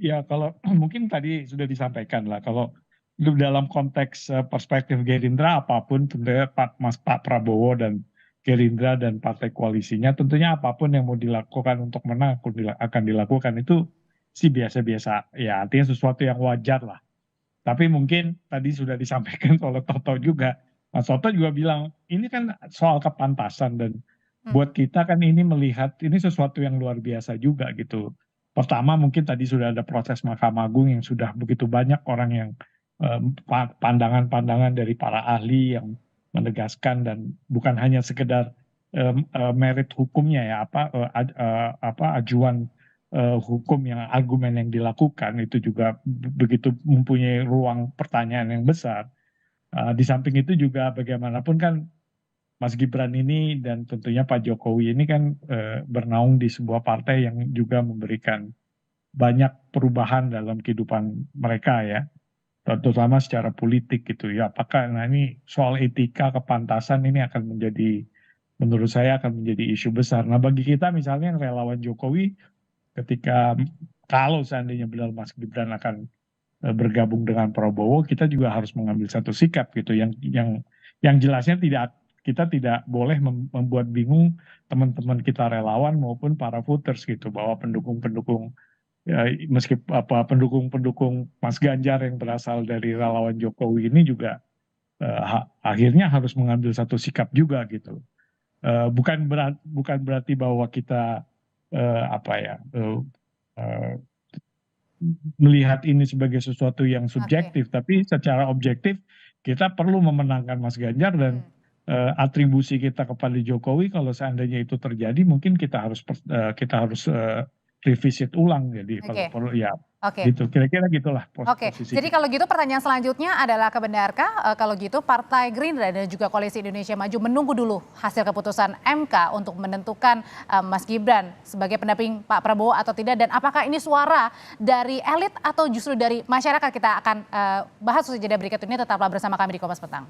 Ya kalau mungkin tadi sudah disampaikan lah, kalau dalam konteks, perspektif Gerindra apapun tentunya Pak Prabowo dan Gerindra dan partai koalisinya tentunya apapun yang mau dilakukan untuk menang akan dilakukan itu sih biasa-biasa, ya artinya sesuatu yang wajar lah. Tapi mungkin tadi sudah disampaikan oleh Toto juga, Mas Toto juga bilang, ini kan soal kepantasan dan Hmm, buat kita kan ini melihat ini sesuatu yang luar biasa juga gitu. Pertama mungkin tadi sudah ada proses Mahkamah Agung yang sudah begitu banyak orang yang pandangan-pandangan dari para ahli yang menegaskan dan bukan hanya sekedar merit hukumnya ya apa ajuan hukum yang argumen yang dilakukan itu juga begitu mempunyai ruang pertanyaan yang besar. Di samping itu juga bagaimanapun kan Mas Gibran ini dan tentunya Pak Jokowi ini kan bernaung di sebuah partai yang juga memberikan banyak perubahan dalam kehidupan mereka ya, terutama secara politik gitu ya. Apakah nah ini soal etika kepantasan ini akan menjadi menurut saya akan menjadi isu besar. Nah bagi kita misalnya yang relawan Jokowi ketika kalau seandainya benar Mas Gibran akan bergabung dengan Prabowo, kita juga harus mengambil satu sikap gitu yang jelasnya kita tidak boleh membuat bingung teman-teman kita relawan maupun para voters gitu bahwa pendukung-pendukung ya, meski apa pendukung-pendukung Mas Ganjar yang berasal dari relawan Jokowi ini juga akhirnya harus mengambil satu sikap juga gitu. Bukan berarti bahwa kita apa ya melihat ini sebagai sesuatu yang oke. subjektif, tapi secara objektif kita perlu memenangkan Mas Ganjar dan Hmm, atribusi kita kepada Jokowi kalau seandainya itu terjadi mungkin kita harus revisit ulang. Jadi kalau oke, perlu ya oke. gitu. Kira-kira gitulah Oke, posisi jadi kita. kalau gitu pertanyaan selanjutnya adalah kebenarkah kalau gitu Partai Gerindra dan juga Koalisi Indonesia Maju menunggu dulu hasil keputusan MK untuk menentukan Mas Gibran sebagai pendamping Pak Prabowo atau tidak, dan apakah ini suara dari elit atau justru dari masyarakat? Kita akan bahas usai jeda berikut ini, tetaplah bersama kami di Kompas Petang.